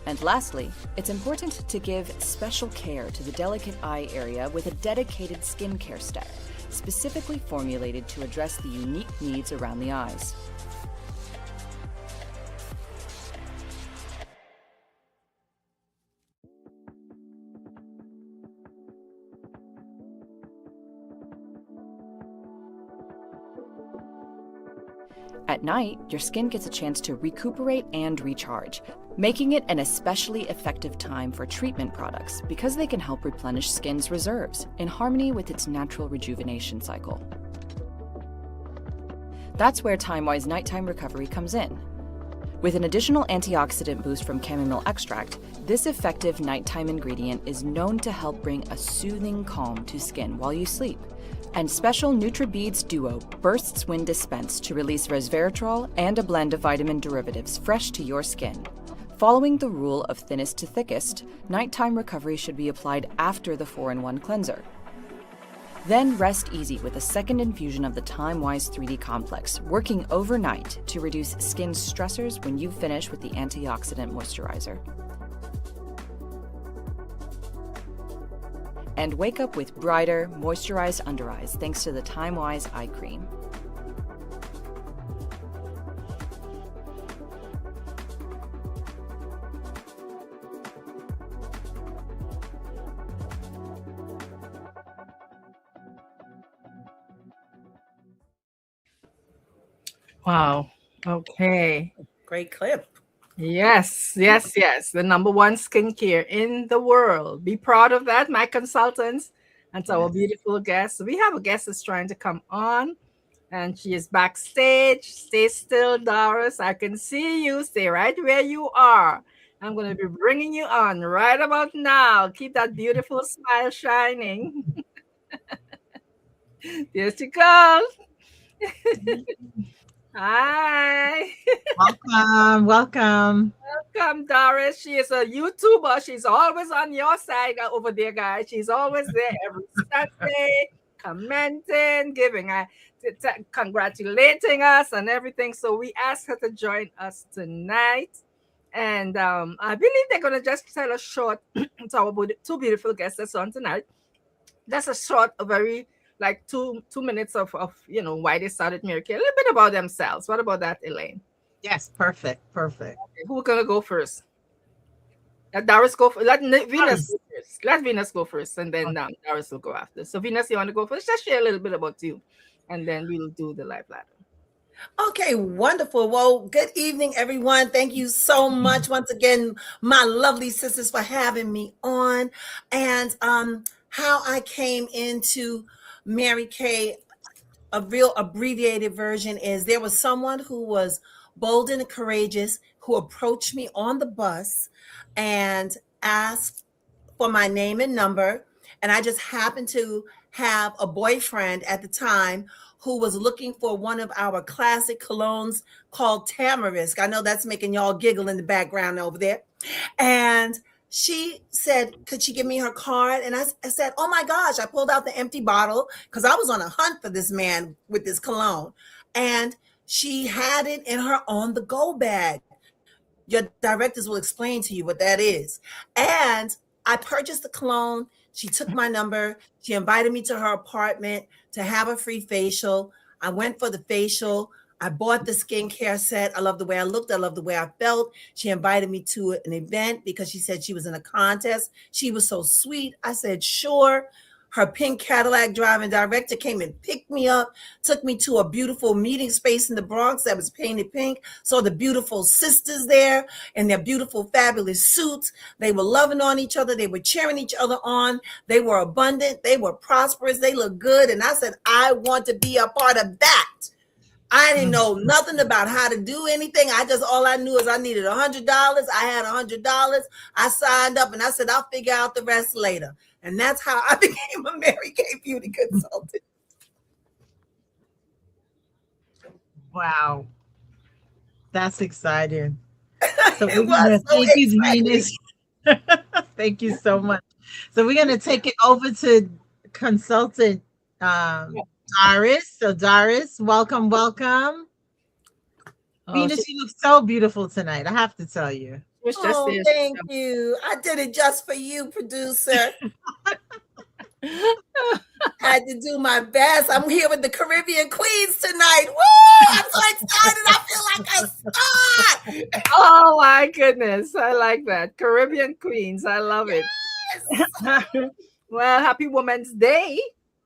And lastly, it's important to give special care to the delicate eye area with a dedicated skincare step, specifically formulated to address the unique needs around the eyes. At night, your skin gets a chance to recuperate and recharge, making it an especially effective time for treatment products because they can help replenish skin's reserves in harmony with its natural rejuvenation cycle. That's where TimeWise Nighttime Recovery comes in. With an additional antioxidant boost from chamomile extract, this effective nighttime ingredient is known to help bring a soothing calm to skin while you sleep. And special NutriBeads Duo bursts when dispensed to release resveratrol and a blend of vitamin derivatives fresh to your skin. Following the rule of thinnest to thickest, nighttime recovery should be applied after the 4-in-1 cleanser. Then rest easy with a second infusion of the TimeWise 3D Complex, working overnight to reduce skin stressors when you finish with the antioxidant moisturizer. And wake up with brighter, moisturized under eyes thanks to the TimeWise Eye Cream. Wow. Okay. Great clip. Yes. The #1 skincare in the world. Be proud of that, my consultants. And our beautiful guest. We have a guest that's trying to come on, and she is backstage. Stay still, Doris. I can see you. Stay right where you are. I'm going to be bringing you on right about now. Keep that beautiful smile shining. There she goes. Hi. Welcome. Welcome, Doris. She is a YouTuber. She's always on your side over there, guys. She's always there every Saturday, commenting, congratulating us and everything. So we asked her to join us tonight. And I believe they're going to just tell us short to our two beautiful guests that's on tonight. That's a short, a very like two minutes of why they started Miracle. A little bit about themselves. What about that, Elaine? Yes, perfect. Okay, who's gonna go first? Let Doris go first. Let Venus go first. Let Venus go first, and then Doris will go after. So Venus, you want to go first? Just share a little bit about you, and then we'll do the live ladder. Okay, wonderful. Well, good evening, everyone. Thank you so much once again, my lovely sisters, for having me on. And how I came into Mary Kay, a real abbreviated version is there was someone who was bold and courageous who approached me on the bus and asked for my name and number. And I just happened to have a boyfriend at the time who was looking for one of our classic colognes called Tamarisk. I know that's making y'all giggle in the background over there. And she said, could she give me her card? And I said, oh my gosh, I pulled out the empty bottle because I was on a hunt for this man with this cologne. And she had it in her on-the-go bag. Your directors will explain to you what that is. And I purchased the cologne. She took my number. She invited me to her apartment to have a free facial. I went for the facial. I bought the skincare set. I love the way I looked. I love the way I felt. She invited me to an event because she said she was in a contest. She was so sweet. I said, sure. Her pink Cadillac driving director came and picked me up, took me to a beautiful meeting space in the Bronx that was painted pink. Saw the beautiful sisters there in their beautiful, fabulous suits. They were loving on each other. They were cheering each other on. They were abundant. They were prosperous. They looked good. And I said, I want to be a part of that. I didn't know nothing about how to do anything. All I knew is I needed $100. I had $100. I signed up and I said, I'll figure out the rest later. And that's how I became a Mary Kay beauty consultant. Wow. That's exciting. So thank you, Venus. Thank you so much. So we're going to take it over to consultant Doris. So Doris, welcome. Venus, you look so beautiful tonight. I have to tell you. was just Oh, there. thank you. I did it just for you, producer. Had to do my best. I'm here with the Caribbean Queens tonight. Woo! I'm so excited. I feel like a star. Oh my goodness. I like that. Caribbean Queens. I love it. Yes. Well, happy Women's Day,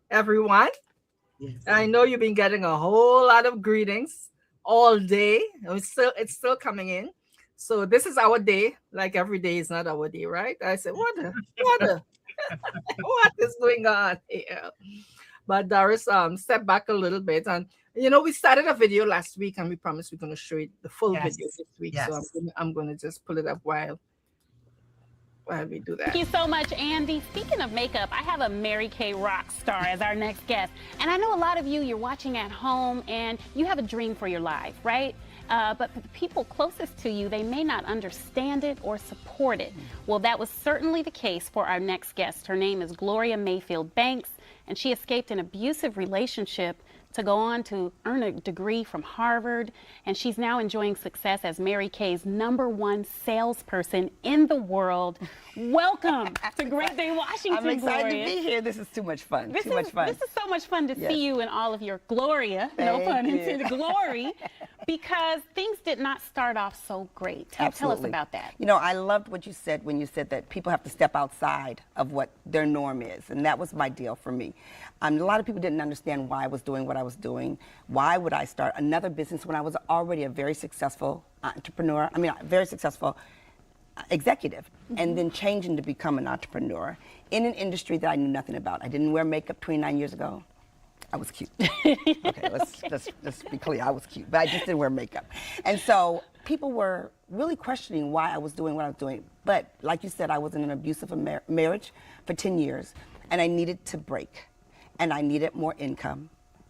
everyone. Yes. I know you've been getting a whole lot of greetings all day. It's still coming in. So this is our day. Like every day is not our day, right? I said, what is going on here? But Doris, step back a little bit, and we started a video last week, and we promised we're going to show you the full Yes. video this week. Yes. So I'm going to just pull it up while we do that. Thank you so much, Andy. Speaking of makeup, I have a Mary Kay rock star as our next guest. And I know a lot of you're watching at home and you have a dream for your life, right? But for the people closest to you, they may not understand it or support it. Well, that was certainly the case for our next guest. Her name is Gloria Mayfield Banks, and she escaped an abusive relationship to go on to earn a degree from Harvard, and she's now enjoying success as Mary Kay's #1 salesperson in the world. Welcome to Great Day Washington, I'm excited Gloria. to be here. This is too much fun. This Too much fun. is so much fun to Yes. see you in all of your Gloria, no pun Thank you. intended, glory, because things did not start off so great. Tell us Absolutely. about that. I loved what you said when you said that people have to step outside of what their norm is, and that was my deal for me. A lot of people didn't understand why I was doing what I was doing. Why would I start another business when I was already a very successful entrepreneur? A very successful executive, and then changing to become an entrepreneur in an industry that I knew nothing about. I didn't wear makeup 29 years ago. I was cute. Okay, let's be clear. I was cute, but I just didn't wear makeup. And so people were really questioning why I was doing what I was doing. But like you said, I was in an abusive marriage for 10 years, and I needed to break, and I needed more income,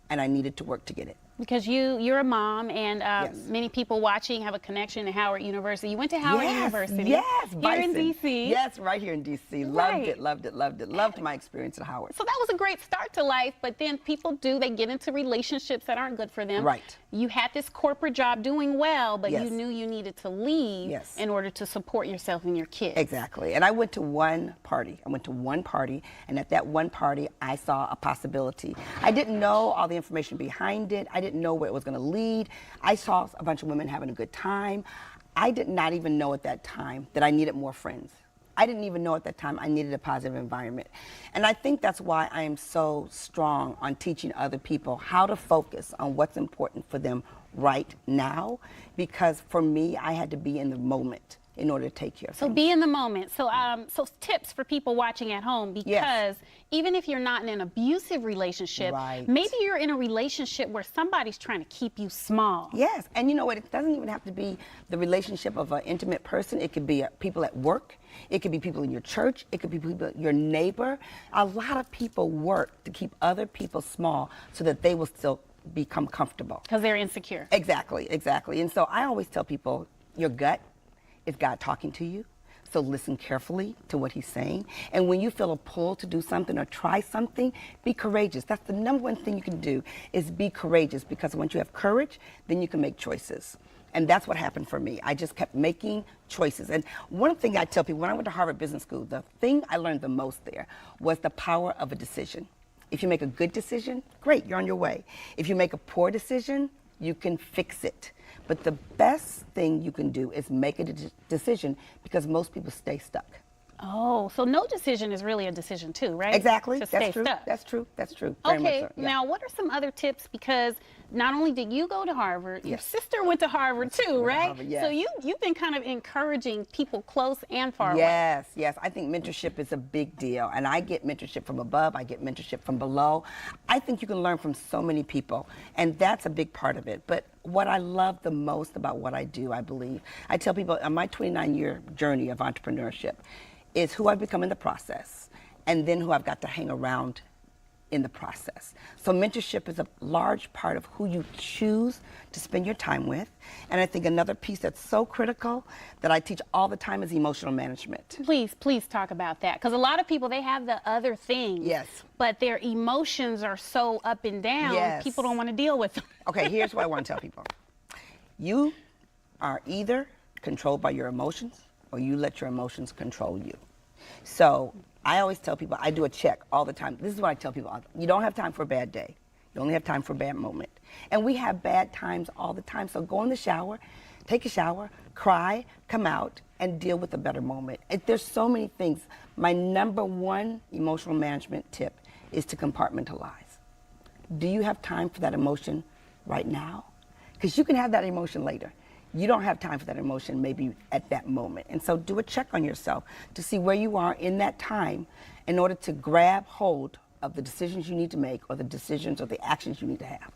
and I needed to work to get it. Because you're a mom, and Yes. many people watching have a connection to Howard University. You went to Howard University Yes, here in Bison. D.C. Yes, right here in D.C. Right. Loved it. Loved my experience at Howard. So that was a great start to life, but then people they get into relationships that aren't good for them. Right. You had this corporate job doing well, but Yes. you knew you needed to leave Yes. in order to support yourself and your kids. Exactly. And I went to one party. And at that one party, I saw a possibility. I didn't know all the information behind it. I didn't know where it was going to lead. I saw a bunch of women having a good time. I did not even know at that time that I needed more friends. I didn't even know at that time I needed a positive environment. And I think that's why I am so strong on teaching other people how to focus on what's important for them right now. Because for me, I had to be in the moment in order to take care of So things. be in the moment. So tips for people watching at home, because Yes. even if you're not in an abusive relationship, Right. maybe you're in a relationship where somebody's trying to keep you small. Yes, and you know what? It doesn't even have to be the relationship of an intimate person. It could be people at work. It could be people in your church. It could be people, your neighbor. A lot of people work to keep other people small so that they will still become comfortable. Because they're insecure. Exactly. And so I always tell people, your gut is God talking to you. So listen carefully to what he's saying. And when you feel a pull to do something or try something, be courageous. That's the #1 thing you can do, is be courageous, because once you have courage, then you can make choices. And that's what happened for me. I just kept making choices. And one thing I tell people, when I went to Harvard Business School, the thing I learned the most there was the power of a decision. If you make a good decision, great, you're on your way. If you make a poor decision, you can fix it. But the best thing you can do is make a decision, because most people stay stuck. Oh, so no decision is really a decision too, right? Exactly. To stay That's true. stuck. That's true. Very much Okay, so, yeah. now what are some other tips? Because not only did you go to Harvard, your Yes. sister went to Harvard too, went to right? Harvard, yes. So you've been kind of encouraging people close and far away. Yes. I think mentorship is a big deal. And I get mentorship from above. I get mentorship from below. I think you can learn from so many people. And that's a big part of it. But what I love the most about what I do, I believe, I tell people on my 29-year journey of entrepreneurship, is who I've become in the process, and then who I've got to hang around in the process. So mentorship is a large part of who you choose to spend your time with. And I think another piece that's so critical that I teach all the time is emotional management. Please talk about that. Because a lot of people, they have the other things. Yes. But their emotions are so up and down, Yes. people don't want to deal with them. Okay, here's what I want to tell people. You are either controlled by your emotions or you let your emotions control you. So I always tell people, I do a check all the time. This is what I tell people. You don't have time for a bad day. You only have time for a bad moment. And we have bad times all the time. So go in the shower, take a shower, cry, come out, and deal with a better moment. There's so many things. My number one emotional management tip is to compartmentalize. Do you have time for that emotion right now? Because you can have that emotion later. You don't have time for that emotion maybe at that moment. And so do a check on yourself to see where you are in that time in order to grab hold of the decisions you need to make or the decisions or the actions you need to have.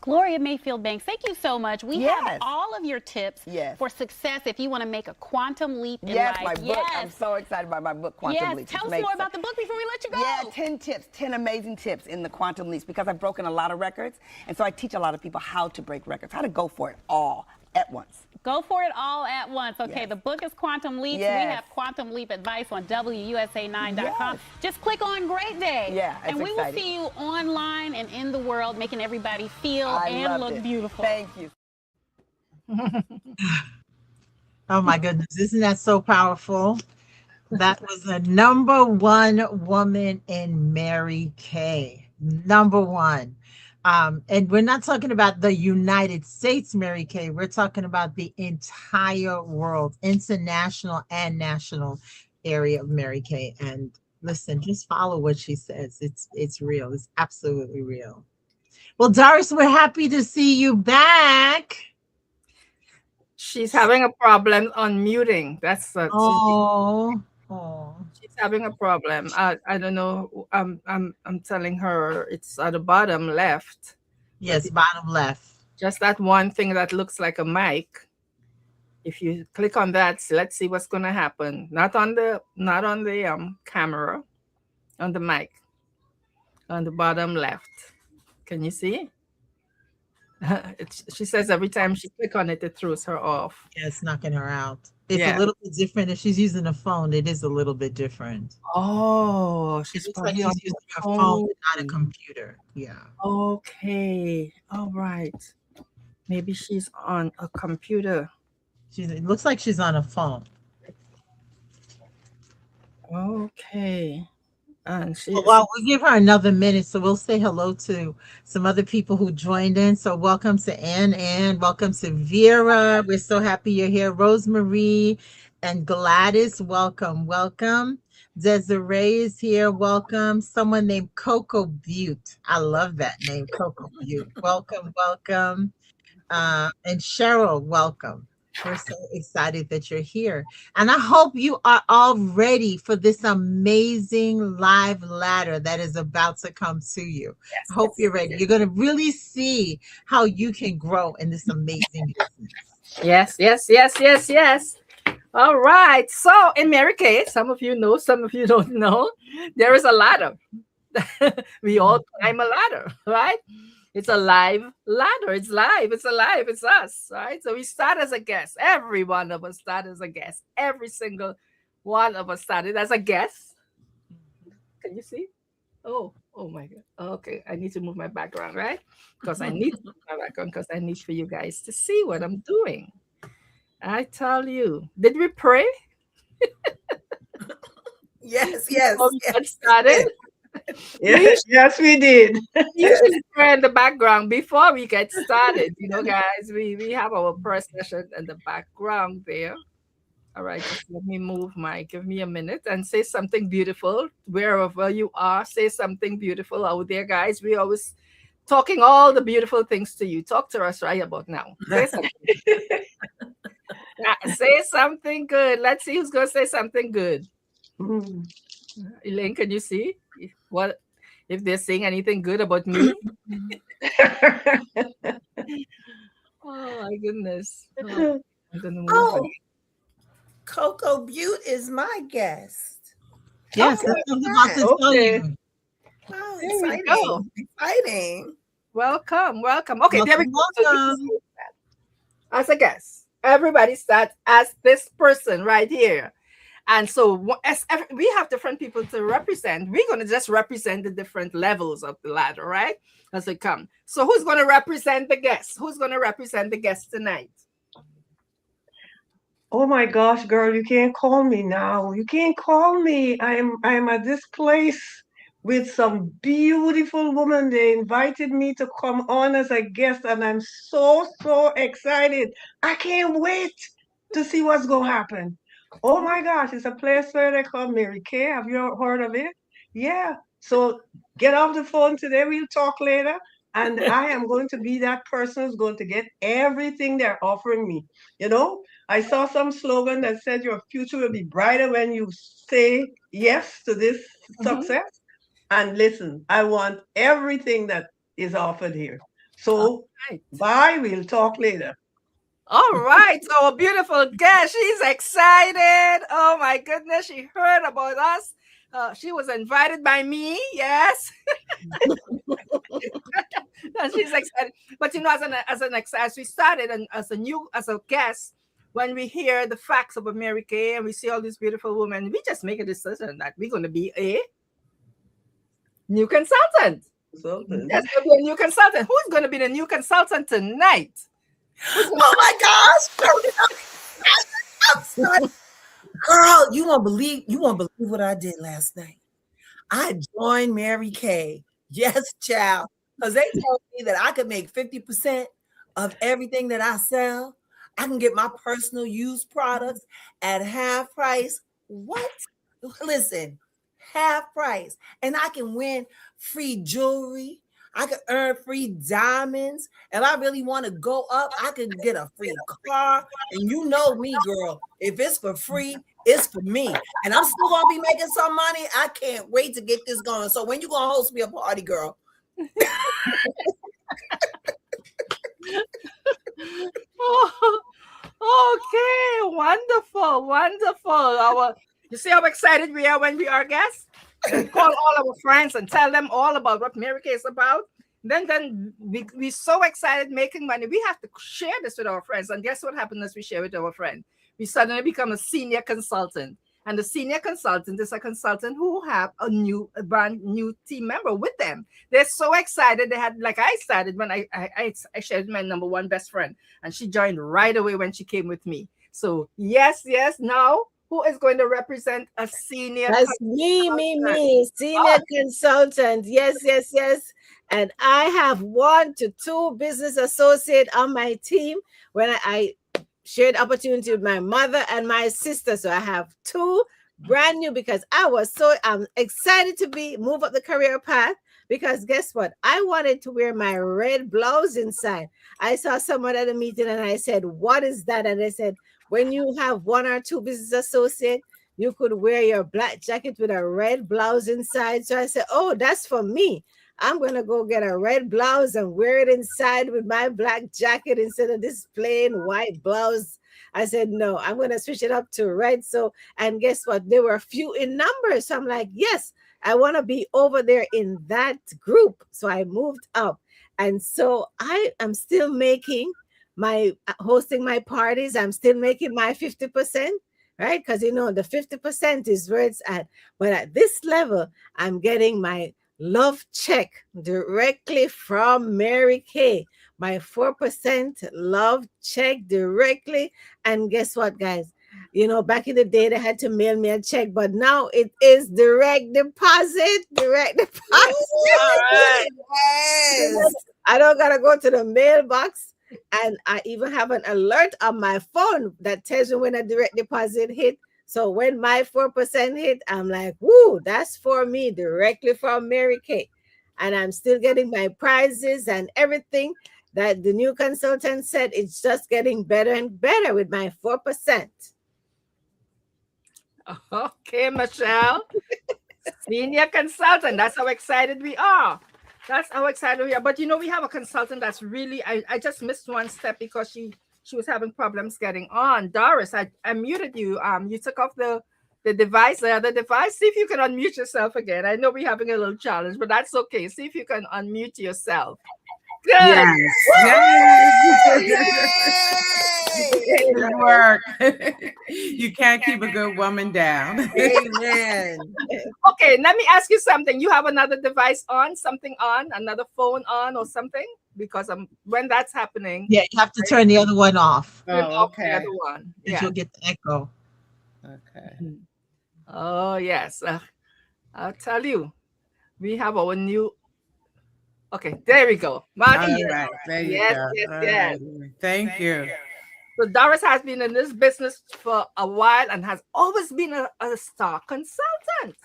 Gloria Mayfield Banks, thank you so much. We have Yes. all of your tips Yes. for success if you want to make a quantum leap in Yes, life. my book. I'm so excited about my book, Quantum Yes, Leaps. tell It us more makes about the book before we let you go. Yeah, 10 tips, 10 amazing tips in the Quantum Leaps because I've broken a lot of records. And so I teach a lot of people how to break records, how to go for it all at once. Go for it all at once. Okay, Yes. the book is Quantum Leaps. We Yes. have Quantum Leap advice on WUSA9.com. Yes. Just click on Great Day. Yeah, it's and we exciting. will see you online and in the world, making everybody feel I and loved look it. beautiful. Thank you. Oh my goodness, isn't that so powerful? That was the number one woman in Mary Kay. Number one. And we're not talking about the United States Mary Kay. We're talking about the entire world, international and national area of Mary Kay. And listen, just follow what she says. It's real. It's absolutely real. Well, Doris, we're happy to see you back. She's having a problem unmuting. That's Oh. she's having a problem. I don't know. I'm telling her it's at the bottom left. Yes, bottom left. Just that one thing that looks like a mic. If you click on that, so let's see what's going to happen. Not on the camera, on the mic, on the bottom left. Can you see? She says every time she click on it, it throws her off. Yeah, it's knocking her out. It's Yeah. a little bit different. If she's using a phone, it is a little bit different. Oh, It she's looks like probably on she's using the her phone, phone. but not a computer. Yeah. Okay. All right. Maybe she's on a computer. It looks like she's on a phone. Okay. And she. Well, we'll give her another minute, so we'll say hello to some other people who joined in. So welcome to Ann, welcome to Vera. We're so happy you're here. Rosemary and Gladys, welcome. Desiree is here, welcome. Someone named Coco Butte. I love that name, Coco Butte. Welcome. And Cheryl, welcome. We're so excited that you're here. And I hope you are all ready for this amazing live ladder that is about to come to you. Yes, I hope you're ready. You're going to really see how you can grow in this amazing business. Yes. All right. So in Mary Kay, some of you know, some of you don't know, there is a ladder. We all climb a ladder, right? It's a live ladder. It's live. It's alive. It's us, right? So we start as a guest. Every one of us started as a guest. Every single one of us started as a guest. Can you see? Oh my God. Okay. I need to move my background, right? Because I need to move my background because I need for you guys to see what I'm doing. I tell you. Did we pray? Yes. Before we got started? Yes, we did. Usually pray in the background before we get started. You know, guys, we have our prayer session in the background there. All right, just let me give me a minute and say something beautiful. Wherever you are, say something beautiful out there, guys. We always talking all the beautiful things to you. Talk to us right about now. Say something. Say something good. Let's see who's going to say something good. Elaine, can you see what if they're saying anything good about me? Oh my goodness. Oh, I'm gonna move on. Coco Butte is my guest. Yes, Okay. that's what I'm about to tell you. Wow, There we go. exciting. Welcome. Okay, there we go. So Welcome. as a guest, everybody starts as this person right here. And so we have different people to represent. We're going to just represent the different levels of the ladder, right? As they come. So who's going to represent the guests? Who's going to represent the guests tonight? Oh my gosh, girl, you can't call me now. You can't call me. I'm at this place with some beautiful woman. They invited me to come on as a guest, and I'm so excited. I can't wait to see what's gonna happen. Oh my gosh, it's a place where they call Mary Kay. Have you heard of it? Yeah. So get off the phone today. We'll talk later. And I am going to be that person who's going to get everything they're offering me. You know, I saw some slogan that said your future will be brighter when you say yes to this success. And listen, I want everything that is offered here. So Right. bye, we'll talk later. All right. So a beautiful guest. She's excited. Oh my goodness. She heard about us. She was invited by me. Yes. And she's excited. But you know, as we started and as a guest, when we hear the facts about Mary Kay and we see all these beautiful women, we just make a decision that we're going to be a new consultant. Consultant. That's going to be a new consultant. Who's going to be the new consultant tonight? Oh my gosh. I'm sorry. Girl, you won't believe what I did last night. I joined Mary Kay. Yes, child. Because they told me that I could make 50% of everything that I sell. I can get my personal use products at half price. What? Listen, half price. And I can win free jewelry. I could earn free diamonds. And I really want to go up, I could get a free car. And you know me, girl. If it's for free, it's for me. And I'm still going to be making some money. I can't wait to get this going. So when you going to host me a party, girl? Oh, okay, wonderful. You see how excited we are when we are guests? We call all our friends and tell them all about what Mary Kay is about. Then we're so excited making money. We have to share this with our friends. And guess what happens as we share with our friend? We suddenly become a senior consultant. And the senior consultant is a consultant who have a brand new team member with them. They're so excited. They had, like I started when I shared my number one best friend, and she joined right away when she came with me. So yes. Now, who is going to represent a senior? That's me, senior consultant. Yes. And I have 1 to 2 business associate on my team when I shared opportunity with my mother and my sister. So I have 2 brand new because I'm excited to move up the career path because guess what? I wanted to wear my red blouse inside. I saw someone at a meeting and I said, what is that? And they said, when you have 1 or 2 business associates, you could wear your black jacket with a red blouse inside. So I said, oh, that's for me. I'm going to go get a red blouse and wear it inside with my black jacket instead of this plain white blouse. I said, no, I'm going to switch it up to red. So, and guess what? There were few in numbers. So I'm like, yes, I want to be over there in that group. So I moved up. And so I am still hosting my parties. I'm still making my 50%. Right? Because, the 50% is where it's at. But at this level, I'm getting my love check directly from Mary Kay. My 4% love check directly. And guess what, guys? Back in the day, they had to mail me a check, but now it is direct deposit. Direct deposit. All right. Yes. I don't got to go to the mailbox. And I even have an alert on my phone that tells me when a direct deposit hit. So when my 4% hit, I'm like, woo, that's for me directly from Mary Kay. And I'm still getting my prizes and everything that the new consultant said. It's just getting better and better with my 4%. Okay, Michelle. Senior consultant. That's how excited we are. But we have a consultant that's really, I just missed one step because she was having problems getting on. Doris, I muted you. You took off the device, the other device. See if you can unmute yourself again. I know we're having a little challenge, but that's okay. See if you can unmute yourself. Good. Yay! Good work. You can't keep a good woman down. Amen. Okay, let me ask you something. You have another device on, something on, another phone on or something? because when that's happening, Yeah, you have to turn the other one off. turn Oh, off the okay. other one. Because Yeah. you'll get the echo. Okay. Oh yes. I'll tell you, we have our new. Okay, there we go. Marty. All right. There you Yes, go. yes, All yes. right. Thank you. So Doris has been in this business for a while and has always been a star consultant.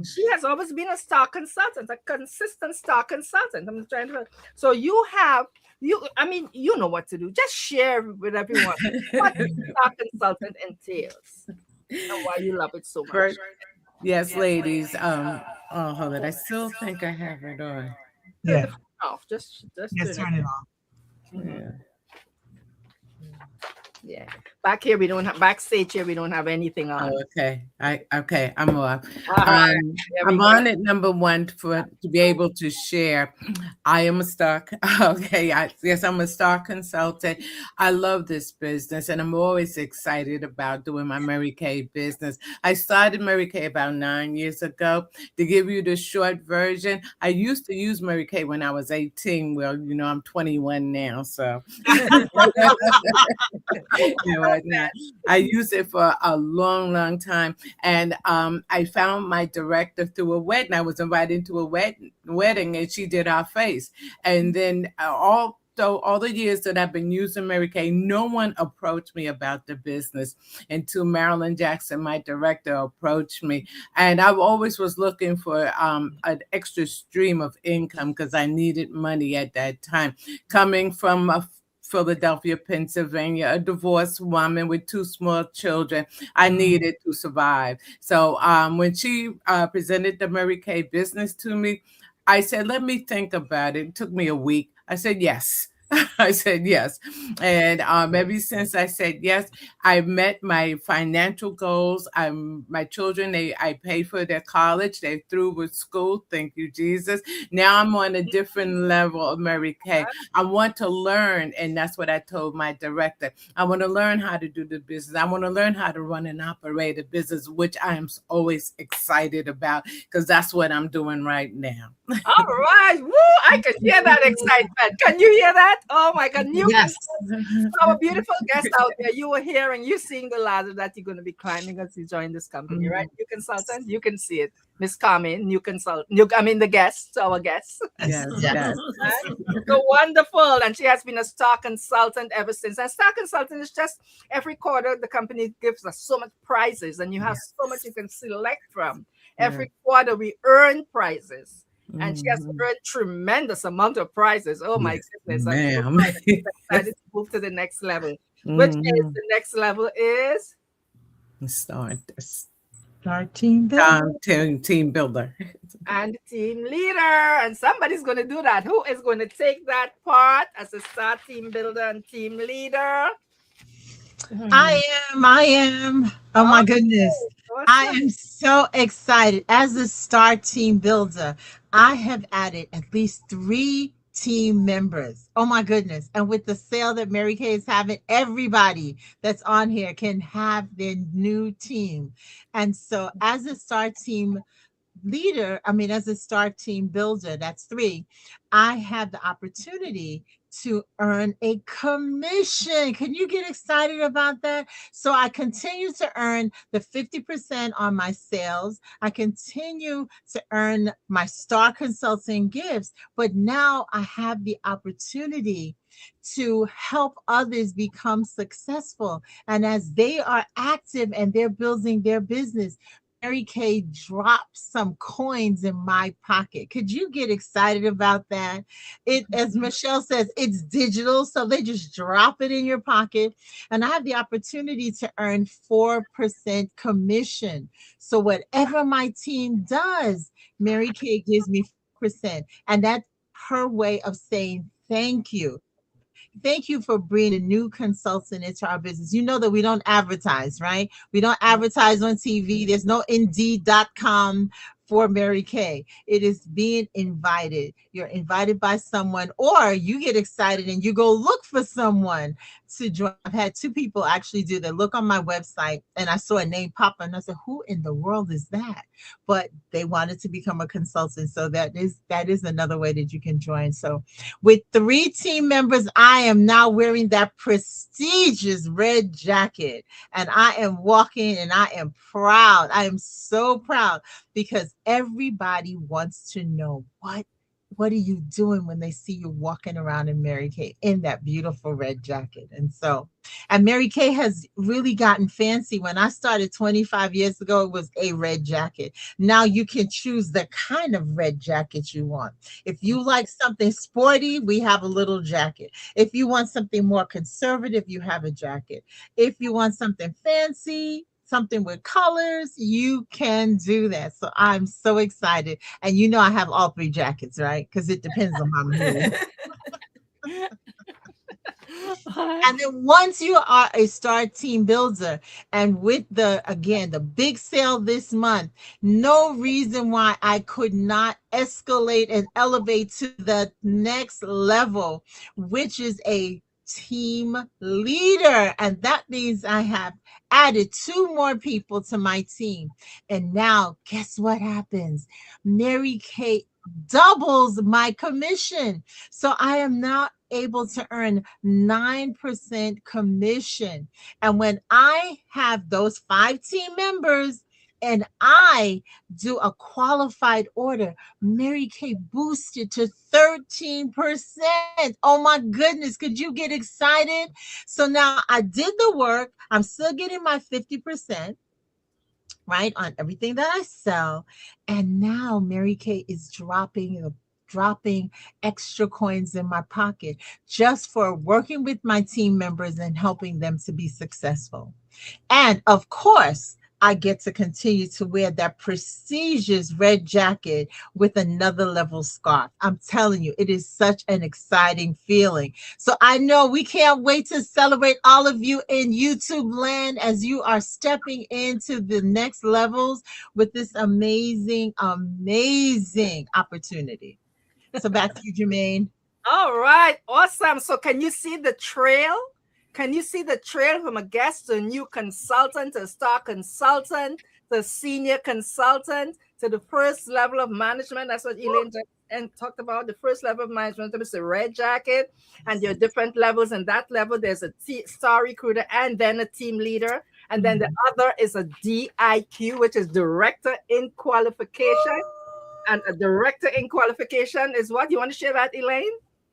She has always been a star consultant, a consistent star consultant. I'm trying to. So I mean, you know what to do. Just share with everyone what star consultant entails and why you love it so much. First, yes, ladies. Oh, hold on. I still think I have it on. Yeah. Off. Just Turn it off. Yeah. Yeah. Backstage here we don't have anything on. Oh, okay. I'm off. There we I'm go. on at number one to be able to share. I am a star. Okay. Yes, I'm a star consultant. I love this business and I'm always excited about doing my Mary Kay business. I started Mary Kay about 9 years ago. To give you the short version, I used to use Mary Kay when I was 18. Well, you know, I'm 21 now, so. I used it for a long time, and I found my director through a wedding. I was invited to a wedding, and she did our face. And then all the years that I've been using Mary Kay, no one approached me about the business until Marilyn Jackson, my director, approached me. And I always was looking for an extra stream of income because I needed money at that time, coming from Philadelphia, Pennsylvania, a divorced woman with 2 small children. I needed to survive. So when she presented the Mary Kay business to me, I said, let me think about it. It took me a week. I said, yes. I said yes. And ever since I said yes, I met my financial goals. My children, I paid for their college. They're through with school. Thank you, Jesus. Now I'm on a different level of Mary Kay. I want to learn, and that's what I told my director. I want to learn how to do the business. I want to learn how to run and operate a business, which I am always excited about because that's what I'm doing right now. All right. Woo! I can hear that excitement. Can you hear that? Oh my God. Yes. Our beautiful guest out there, you were hearing, you seeing the ladder that you're going to be climbing as you join this company, right? New consultant, you can see it. Miss Carmen, the guest, our guest. Yes. So wonderful. And she has been a star consultant ever since. And star consultant is just every quarter, the company gives us so much prizes and you have so much you can select from. Every quarter we earn prizes. And she has earned tremendous amount of prizes. Oh my goodness. I'm so excited to move to the next level. Which is the next level is? Star Team Builder. Team Builder. And team leader. And somebody's going to do that. Who is going to take that part as a star team builder and team leader? I am. Oh my goodness. I am so excited. As a star team builder, I have added at least 3 team members. Oh my goodness. And with the sale that Mary Kay is having, everybody that's on here can have their new team. And so as a star team as a star team builder, that's 3, I have the opportunity to earn a commission. Can you get excited about that? So I continue to earn the 50% on my sales. I continue to earn my star consulting gifts, but now I have the opportunity to help others become successful. And as they are active and they're building their business, Mary Kay dropped some coins in my pocket. Could you get excited about that? As Michelle says, it's digital, so they just drop it in your pocket. And I have the opportunity to earn 4% commission. So whatever my team does, Mary Kay gives me 4%. And that's her way of saying thank you. Thank you for bringing a new consultant into our business. You know that we don't advertise, right? We don't advertise on TV. There's no Indeed.com for Mary Kay. It is being invited. You're invited by someone, or you get excited and you go look for someone to join. I've had 2 people actually do that. Look on my website and I saw a name pop up and I said, who in the world is that? But they wanted to become a consultant. So that is another way that you can join. So with 3 team members, I am now wearing that prestigious red jacket and I am walking and I am proud. I am so proud because everybody wants to know what are you doing when they see you walking around in Mary Kay in that beautiful red jacket. And Mary Kay has really gotten fancy. When I started 25 years ago, it was a red jacket. Now you can choose the kind of red jacket you want. If you like something sporty, we have a little jacket. If you want something more conservative, you have a jacket. If you want something fancy, something with colors, you can do that. So I'm so excited. And I have all 3 jackets, right? Because it depends on my mood. And then once you are a Star Team Builder, and with the big sale this month, no reason why I could not escalate and elevate to the next level, which is a team leader. And that means I have added 2 more people to my team. And now guess what happens? Mary Kay doubles my commission. So I am now able to earn 9% commission. And when I have those 5 team members and I do a qualified order, Mary Kay boosted to 13%. Oh my goodness, could you get excited? So now I did the work. I'm still getting my 50%, right, on everything that I sell. And now Mary Kay is dropping extra coins in my pocket just for working with my team members and helping them to be successful. And of course, I get to continue to wear that prestigious red jacket with another level scarf. I'm telling you, it is such an exciting feeling. So I know we can't wait to celebrate all of you in YouTube land as you are stepping into the next levels with this amazing, amazing opportunity. So back to you, Jermaine. All right, awesome. So can you see the trail? Can you see the trail from a guest to a new consultant, to a star consultant, to a senior consultant, to the first level of management? That's what Elaine talked about. The first level of management is the red jacket, and there are different levels. And that level, there's a star recruiter and then a team leader. And then the other is a DIQ, which is director in qualification. And a director in qualification is what? You want to share that, Elaine?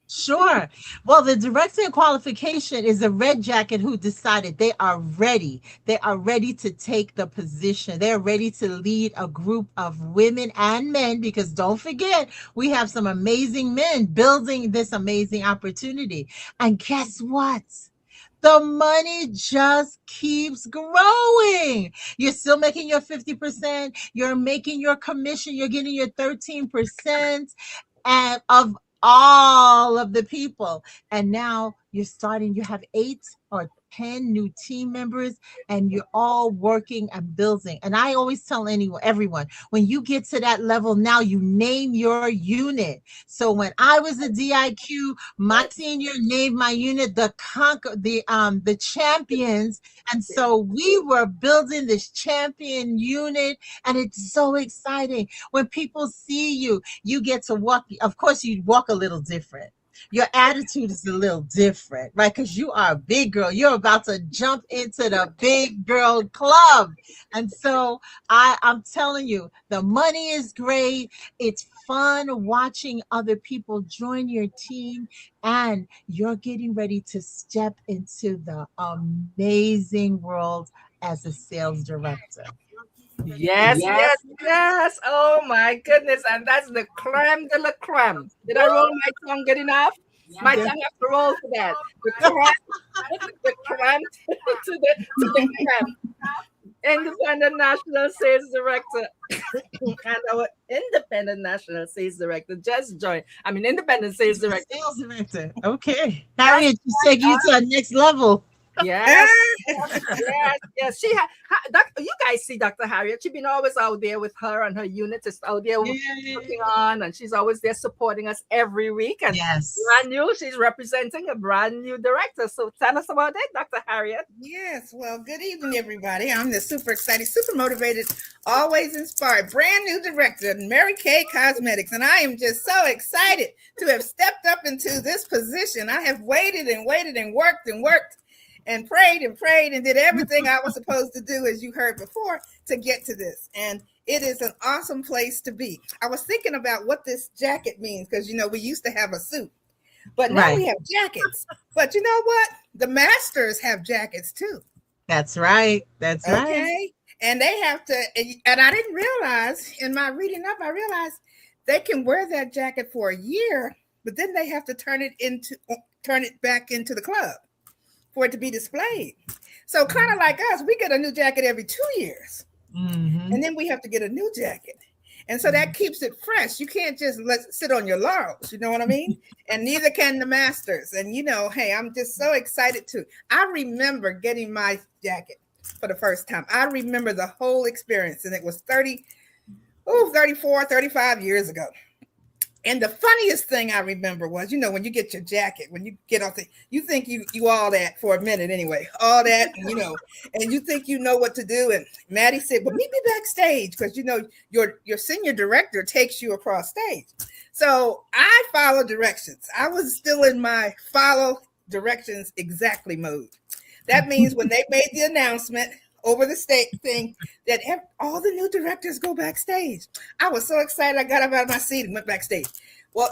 Sure. Well, the director in qualification is a red jacket who decided they are ready. They are ready to take the position. They're ready to lead a group of women and men, because don't forget, we have some amazing men building this amazing opportunity. And guess what? The money just keeps growing. You're still making your 50%. You're making your commission. You're getting your 13% and of all of the people. And now you have 8 or 10 new team members, and you're all working and building. And I always tell everyone, when you get to that level, now you name your unit. So when I was a DIQ, my senior named my unit the champions. And so we were building this champion unit, and it's so exciting. When people see you, you get to walk. Of course, you walk a little different. Your attitude is a little different, right? Because you are a big girl. You're about to jump into the big girl club. And so I'm telling you, the money is great. It's fun watching other people join your team, and you're getting ready to step into the amazing world as a sales director. Yes. Oh my goodness. And that's the creme de la creme. Did I roll my tongue good enough? My tongue has to roll for that. The creme to the creme. Independent National Sales Director. And our Independent National Sales Director just joined. Independent Sales Director. Sales Director. Okay. Harriet, just take you to the next level. Yes. Yes, yes. You guys see Dr. Harriet. She's been always out there with her and her unit is out there looking on, and she's always there supporting us every week. And Yes. brand new, she's representing a brand new director. So tell us about it, Dr. Harriet. Yes, well, good evening, everybody. I'm the super excited, super motivated, always inspired, brand new director, Mary Kay Cosmetics. And I am just so excited to have stepped up into this position. I have waited and waited and worked and prayed and did everything I was supposed to do, as you heard before, to get to this. And it is an awesome place to be. I was thinking about what this jacket means, because, you know, we used to have a suit, but now we have jackets. But you know what? The masters have jackets too. That's right. That's right. Okay. And they have to, and I didn't realize in my reading up, I realized they can wear that jacket for a year, but then they have to turn it back into the club for it to be displayed. So kind of like us, we get a new jacket every 2 years. And then we have to get a new jacket. And so that keeps it fresh. You can't just sit on your laurels, you know what I mean? And neither can the masters. And, you know, hey, I'm just so excited too. I remember getting my jacket for the first time. I remember the whole experience, and it was 34, 35 years ago. And the funniest thing I remember was, you know, when you get your jacket, when you get off, you think you all that for a minute anyway, all that, you know, and you think you know what to do. And Maddie said, well, meet me backstage, because, you know, your senior director takes you across stage. So I followed directions. I was still in my follow directions exactly mode. That means when they made the announcement over the state thing that all the new directors go backstage, I was so excited. I got up out of my seat and went backstage. Well,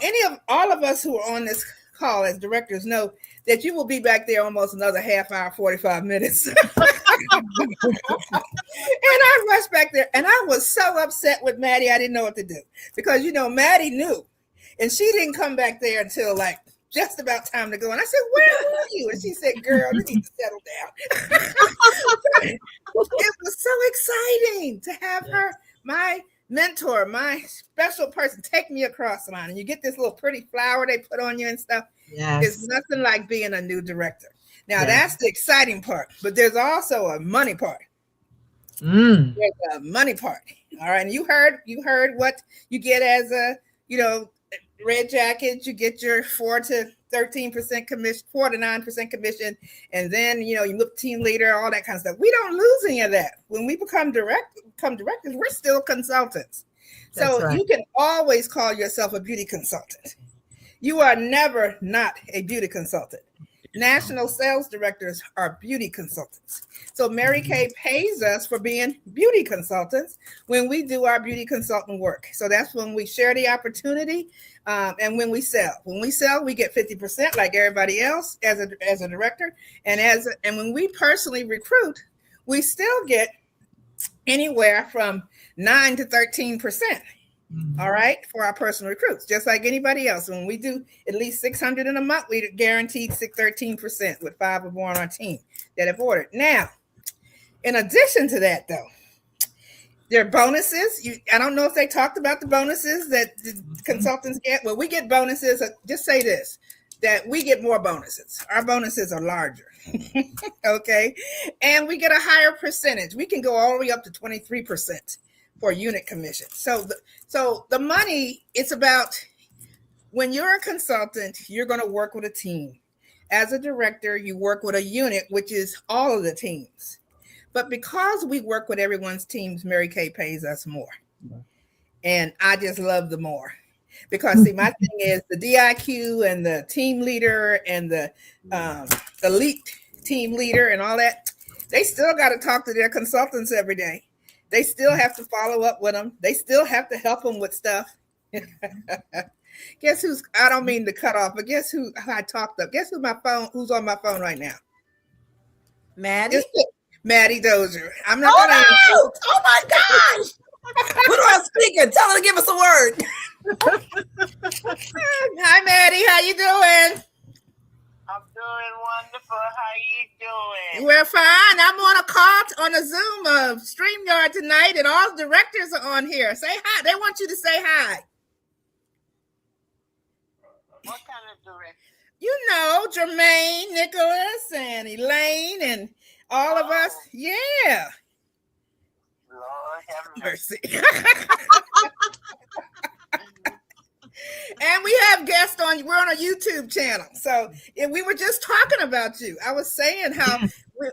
all of us who are on this call as directors know that you will be back there almost another half hour, 45 minutes. And I rushed back there, and I was so upset with Maddie. I didn't know what to do, because, you know, Maddie knew, and she didn't come back there until like just about time to go. And I said, where were you? And she said, girl, you need to settle down. It was so exciting to have her, my mentor, my special person, take me across the line. And you get this little pretty flower they put on you and stuff. Yes. It's nothing like being a new director. Now, that's the exciting part, but there's also a money part. There's a money part. All right. And you heard what you get as a, you know, red jacket. You get your 4 to 13% commission, 4 to 9% commission, and then, you know, you look team leader, all that kind of stuff. We don't lose any of that when we become directors. We're still consultants. So you can always call yourself a beauty consultant. You are never not a beauty consultant. National sales directors are beauty consultants. So Mary Kay pays us for being beauty consultants when we do our beauty consultant work. So that's when we share the opportunity, and when we sell. When we sell, we get 50% like everybody else as a director. And when we personally recruit, we still get anywhere from 9 to 13%. All right, for our personal recruits, just like anybody else. When we do at least 600 in a month, we guaranteed 13% with 5 or more on our team that have ordered. Now, in addition to that, though, there are bonuses. I don't know if they talked about the bonuses that the consultants get. Well, we get bonuses. Just say this, that we get more bonuses. Our bonuses are larger. Okay, and we get a higher percentage. We can go all the way up to 23%. For unit commission. So the money, it's about, when you're a consultant, you're going to work with a team. As a director, you work with a unit, which is all of the teams. But because we work with everyone's teams, Mary Kay pays us more. And I just love the more. Because see, my thing is the DIQ and the team leader and the elite team leader and all that, they still got to talk to their consultants every day. They still have to follow up with them. They still have to help them with stuff. Guess who's, I don't mean to cut off, but guess who I talked up? Guess who's on my phone right now? Maddie? Maddie Dozier. I'm not going to answer. Oh my gosh. Put her on speaker. Tell her to give us a word. Hi, Maddie. How you doing? I'm doing wonderful. How you doing? We're fine. I'm on a call on a Zoom of StreamYard tonight, and all the directors are on here. Say hi. They want you to say hi. What kind of director? You know, Jermaine, Nicholas, and Elaine, and All of us? Yeah. Lord have mercy. Mercy. And we have guests on, we're on a YouTube channel. So we were just talking about you. I was saying how,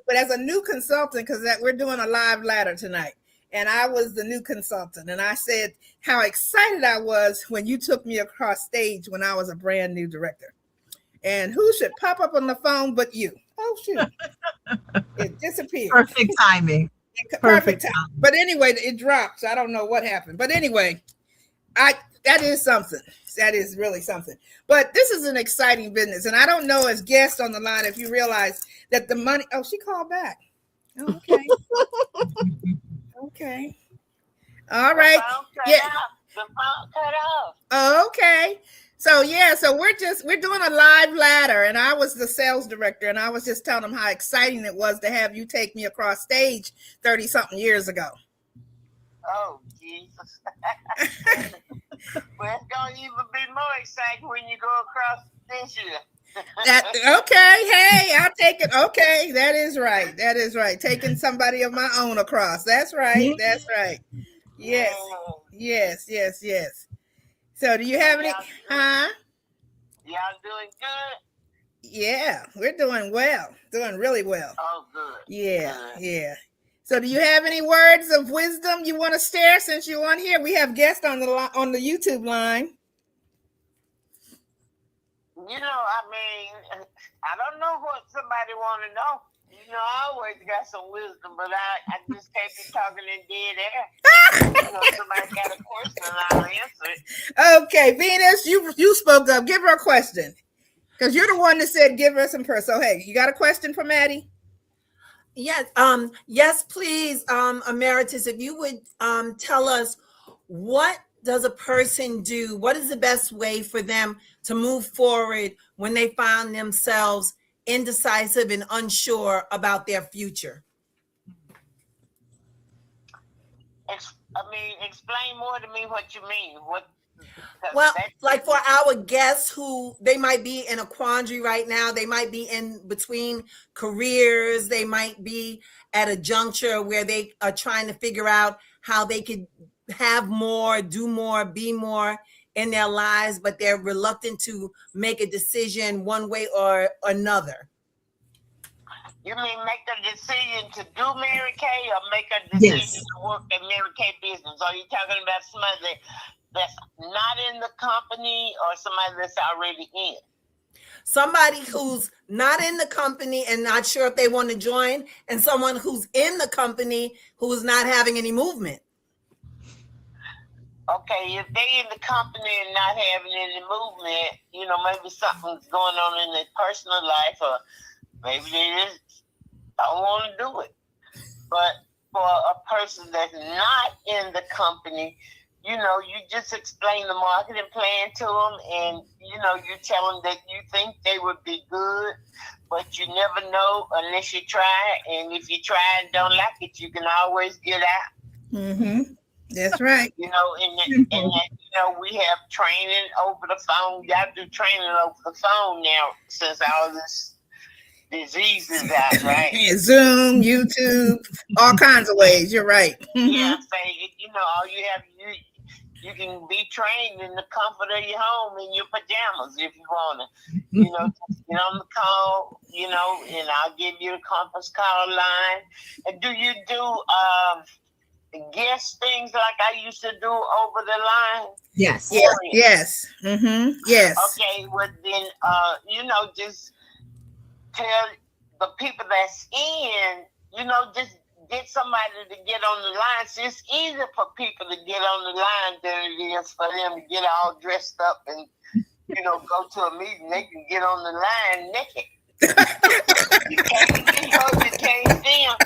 but as a new consultant, because we're doing a live ladder tonight, and I was the new consultant, and I said how excited I was when you took me across stage when I was a brand new director. And who should pop up on the phone but you? Oh, shoot. It disappeared. Perfect timing. Perfect time. But anyway, it dropped. So I don't know what happened. But anyway, that is something. That is really something. But this is an exciting business. And I don't know, as guests on the line, if you realize that the money. Oh, she called back. Oh, okay. Okay. All right. Yeah. The phone cut off. Oh, okay. So yeah, so we're doing a live ladder, and I was the sales director, and I was just telling them how exciting it was to have you take me across stage 30-something years ago. Oh, Jesus. Well, it's going to even be more exciting when you go across this year. Okay, hey, I'll take it. Okay, that is right. That is right. Taking somebody of my own across. That's right. That's right. Yes. Yes, yes, yes. So do you have any, huh? Y'all doing good? Yeah, we're doing well. Doing really well. Oh, good. Yeah, Good. yeah. So do you have any words of wisdom you want to share since you're on here? We have guests on the YouTube line. You know, I mean, I don't know what somebody want to know. You know, I always got some wisdom, but I just can't be talking in dead air. You know, somebody got a question and I'll answer it. Okay, Venus, you spoke up. Give her a question. Because you're the one that said give her some person. So, hey, you got a question for Maddie? Yes, yes, please, Emeritus, if you would tell us, what does a person do? What is the best way for them to move forward when they find themselves indecisive and unsure about their future? Explain more to me what you mean. Well, like for our guests who they might be in a quandary right now, they might be in between careers, they might be at a juncture where they are trying to figure out how they could have more, do more, be more in their lives, but they're reluctant to make a decision one way or another. You mean make a decision to do Mary Kay or make a decision to work at Mary Kay business? Are you talking about somebody that's not in the company or somebody that's already in? Somebody who's not in the company and not sure if they want to join, and someone who's in the company who's not having any movement. Okay, if they in the company and not having any movement, you know, maybe something's going on in their personal life, or maybe they just don't want to do it. But for a person that's not in the company, you know, you just explain the marketing plan to them, and, you know, you tell them that you think they would be good, but you never know unless you try. And if you try and don't like it, you can always get out. Mm-hmm. That's right. You know, and you know, we have training over the phone. Y'all do training over the phone now since all this disease is out, right? Zoom, YouTube, all kinds of ways. You're right. Yeah, say, you know, all you have, you can be trained in the comfort of your home in your pajamas if you want to. You know, just get on the call, you know, and I'll give you the conference call line. And do you do guest things like I used to do over the line? Yes. Yes. Yes. Mm-hmm. Yes. Okay, well then, you know, just tell the people that's in, you know, just get somebody to get on the line. So it's easier for people to get on the line than it is for them to get all dressed up and, you know, go to a meeting. They can get on the line naked. You can't see them.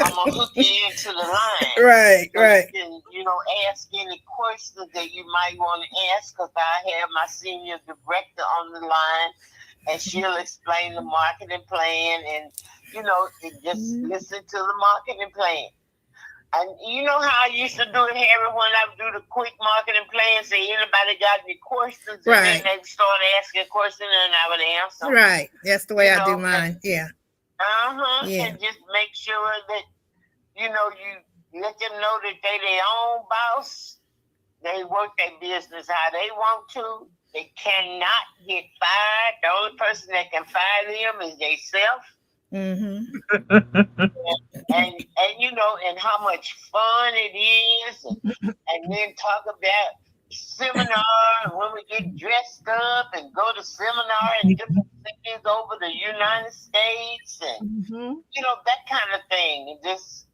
I'm gonna hook you into the line. Right, so right. You can, you know, ask any questions that you might want to ask, because I have my senior director on the line, and she'll explain the marketing plan, and you know, just listen to the marketing plan. And you know how I used to do it, Harry, when I would do the quick marketing plan, say anybody got any questions, and Right. then they start asking questions and I would answer. Right. That's the way You I do know, mine. Yeah. Yeah. And just make sure that, you know, you let them know that they their own boss. They work their business how they want to. They cannot get fired. The only person that can fire them is themselves. and you know, and how much fun it is, and then talk about seminar when we get dressed up and go to seminar in different cities over the United States, and you know, that kind of thing, and just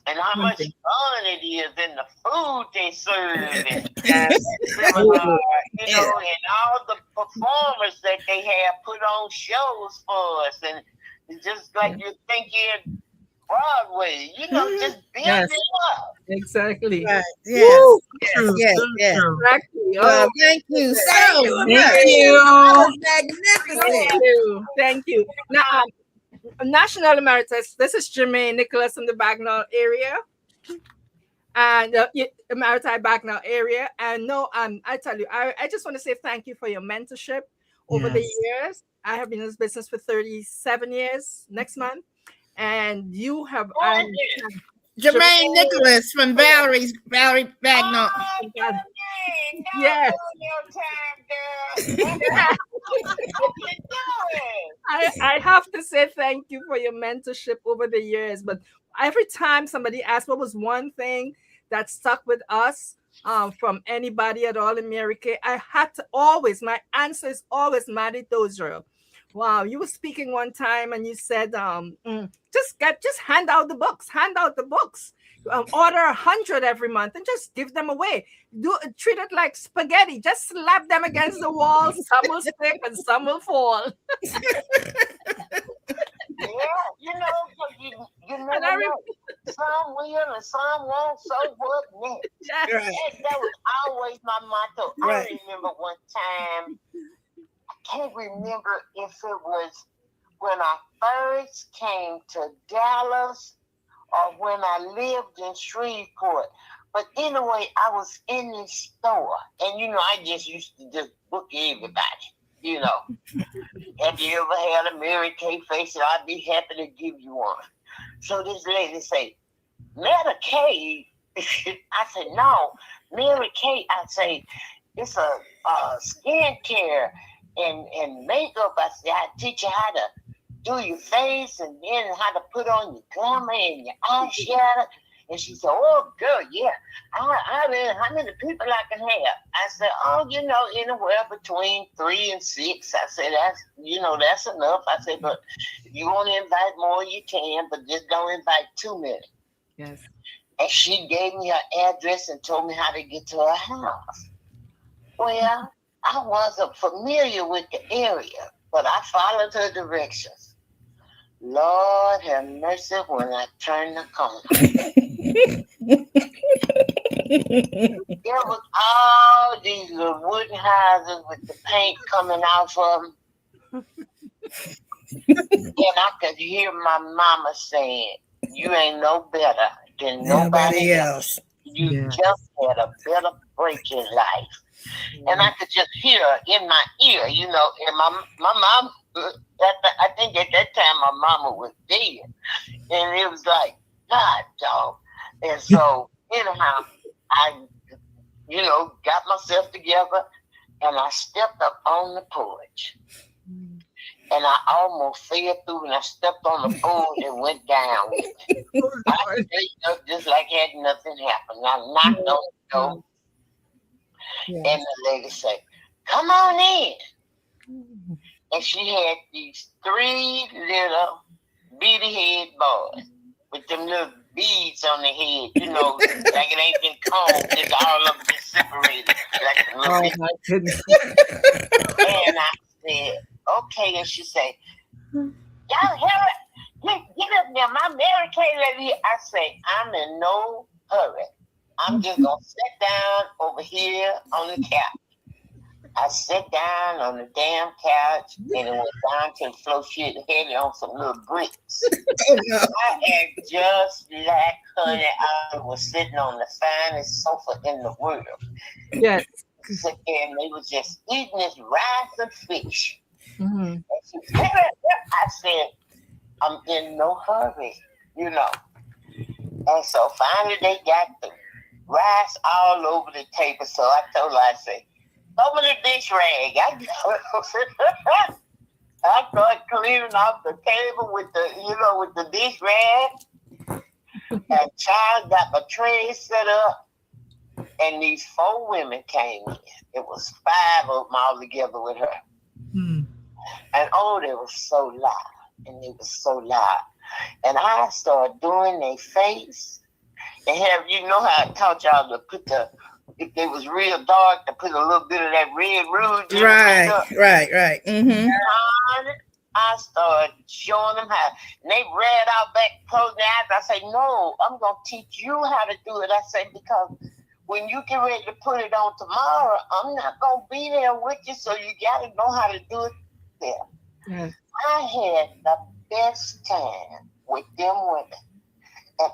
and how much fun it is in the food they serve, and seminar, you know, and all the performers that they have put on shows for us, and it's just like you think you're Broadway, you know, just build it up. Exactly. Right. Yes. Yes. Exactly. Well, thank you so much. Thank you. That was magnificent. Thank you. Now, National Emeritus, this is Jermaine Nicholas in the Bagnall area. And Emeriti Bagnall area. And no, I tell you, I just want to say thank you for your mentorship over the years. I have been in this business for 37 years next month. And you have Jermaine Nicholas from Valerie Bagnall. Yes. I have to say thank you for your mentorship over the years. But every time somebody asks what was one thing that stuck with us from anybody at all in Mary Kay, I had to always, my answer is always Maddie Dozier. Wow, you were speaking one time and you said, just hand out the books, order 100 every month and just give them away. Treat it like spaghetti, just slap them against the wall. Some will stick and some will fall. Yeah, you know, you never know. Some will and some won't, so what next? Yes. That was always my motto. Right. I remember one time, I can't remember if it was when I first came to Dallas or when I lived in Shreveport. But anyway, I was in this store, and you know, I just used to just book everybody. You know, have you ever had a Mary Kay facial? I'd be happy to give you one. So this lady say, Medicaid? I said, no, Mary Kay. I say, it's a skincare and makeup. I said, I teach you how to do your face and then how to put on your glamour and your eyeshadow. And she said, oh, girl, yeah. I mean, how many people I can have? I said, oh, you know, anywhere between 3 and 6. I said, that's enough. I said, but if you want to invite more, you can, but just don't invite too many. Yes. And she gave me her address and told me how to get to her house. Well, I wasn't familiar with the area, but I followed her directions. Lord have mercy when I turned the corner. There was all these little wooden houses with the paint coming off of them. And I could hear my mama saying, you ain't no better than nobody else. You just had a better break in life. And I could just hear in my ear, you know, and my mom, I think at that time my mama was dead. And it was like, God, dog. And so, anyhow, I, you know, got myself together and I stepped up on the porch. And I almost fell through and I stepped on the board and went down with it. I stayed up just like had nothing happened. I knocked on the door. And the lady said, come on in. And she had these 3 little beady head boys with them little beads on their head, you know, like it ain't been combed, it's all of them separated. Like my goodness. And I said, okay. And she said, y'all hear it? Get up there, my Mary Kay lady. I say, I'm in no hurry. I'm just going to sit down over here on the couch. I sat down on the damn couch and it went down to the floor. She had it on some little bricks. I had just like honey. I was sitting on the finest sofa in the world. Yes. And they was just eating this rice and fish. Mm-hmm. I said, I'm in no hurry, you know. And so finally they got the rice all over the table. So I told her, I said, throw me the dish rag. I started cleaning off the table with the dish rag. And child got my tray set up. And these 4 women came in. It was 5 of them all together with her. And they were so loud. And they were so loud. And I started doing their face. And you know how I taught y'all to put if they was real dark, to put a little bit of that red rouge in Right. Mm-hmm. And I started showing them how. And they read out back, closing their eyes. I say, no, I'm going to teach you how to do it. I say, because when you get ready to put it on tomorrow, I'm not going to be there with you, so you got to know how to do it there. Yes. I had the best time with them women. And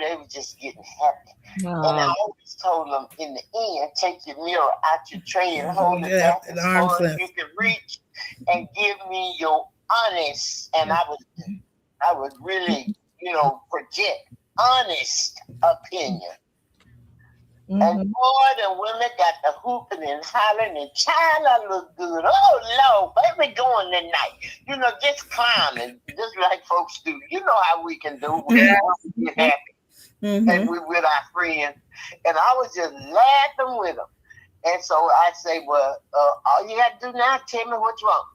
they were just getting happy. And I always told them, in the end, take your mirror out your tray and hold it back as far as you can reach and give me your honest, and I would really, project honest opinion. And boy, the women got the hooping and hollering, and China look good. Oh, Lord, where we going tonight? Just climbing, just like folks do. You know how we can do when we get happy. And we with our friends. And I was just laughing with them. And so I say, well, all you got to do now, tell me what you want.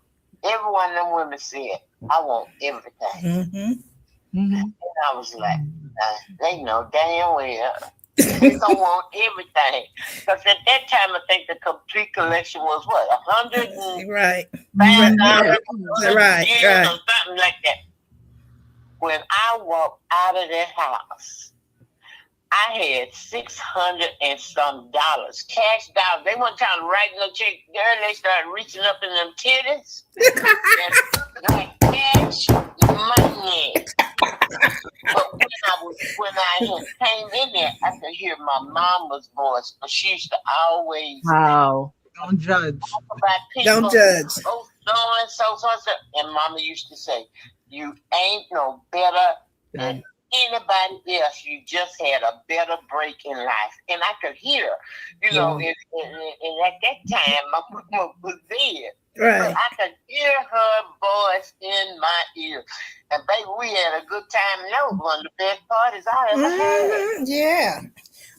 Every one of them women said, I want everything. And I was like, they know damn well. They don't want everything. Because at that time, I think the complete collection was what, 100? Right. Right. Right. Or something like that. When I walked out of that house, I had $600 and some cash dollars. They weren't trying to write no check. Girl, they started reaching up in them titties. And like cash money. But when I came in there, I could hear my mama's voice, but she used to always don't judge. Don't judge. Oh, so and mama used to say, you ain't no better than anybody else. You just had a better break in life. And I could hear, and at that time, my mama was dead. Right. But I could hear her voice in my ear. And baby, we had a good time. And that was one of the best parties I ever had. Yeah.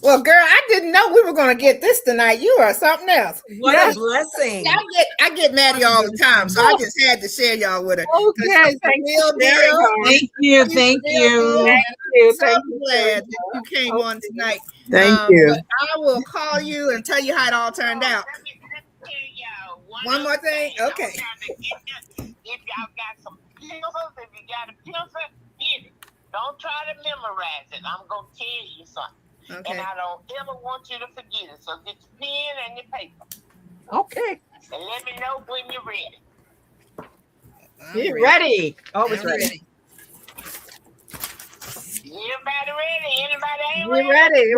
Well, girl, I didn't know we were going to get this tonight. You are something else. What a blessing. I get Maddie all the time, so I just had to share y'all with her. Okay, thank you. Thank you. So glad that you came on tonight. Thank you. I will call you and tell you how it all turned out. One more thing? Okay. If y'all got some pencils, if you got a pencil, get it. Don't try to memorize it. I'm going to tell you something. Okay. And I don't ever want you to forget it. So get your pen and your paper. Okay. And let me know when you're ready. You're ready. Always ready. Everybody ready? Anybody ain't We're ready?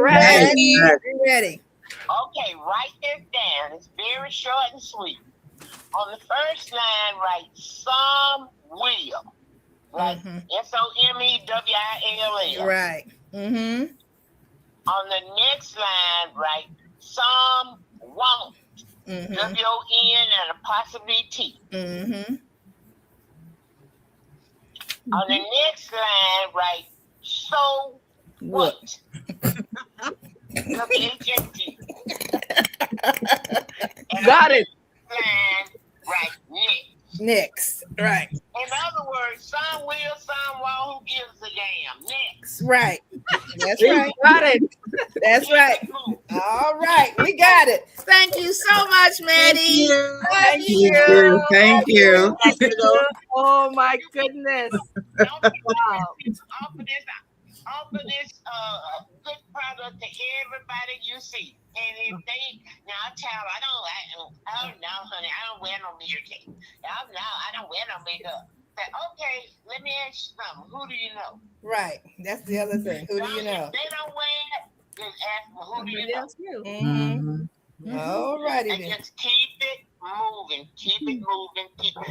Ready. Okay, write this down. It's very short and sweet. On the first line, write some will. Like SOMEWILL. Right. Mm-hmm. On the next line, write some won't. Mm-hmm. WON and apostrophe T. Mm-hmm. On the next line, write so what? WHST. Got it. Line, right next. Next. Right. In other words, some will, some won't. Who gives a damn? Next. Right. That's We right. got it. That's right. All right. We got it. Thank you so much, Maddie. Thank you. Thank you. Oh my goodness. Offer this good product to everybody you see. And if they, now child, oh no, honey, I don't wear no makeup. Oh no, I don't wear no makeup. Say, okay, let me ask you something. Who do you know? Right. That's the other thing. Who do you know? If they don't wear it, just ask them, who do you know? Mm-hmm. All righty and then. just keep it moving,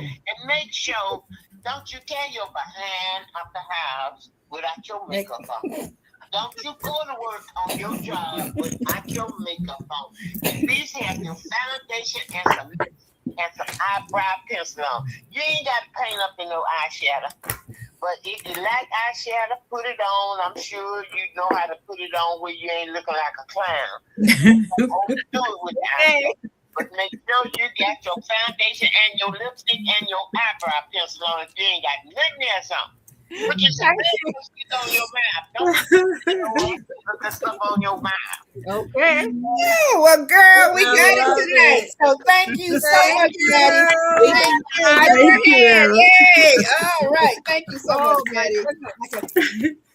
and make sure Don't you tear your behind out the house without your makeup on. Don't you go to work on your job without your makeup on. At least have your foundation and some eyebrow pencil on. You ain't got to paint up in no eyeshadow. But if you like eyeshadow, put it on. I'm sure you know how to put it on where you ain't looking like a clown. Don't do it with the eyeshadow. But make sure you got your foundation and your lipstick and your eyebrow pencil on if you ain't got nothing else on. Put your stuff on your mouth. Don't put the stuff on your mouth. Okay. Yeah, well, girl, we got it tonight. So thank you so much, Maddie. Thank you. Yay. All right. Thank you so much, Maddie.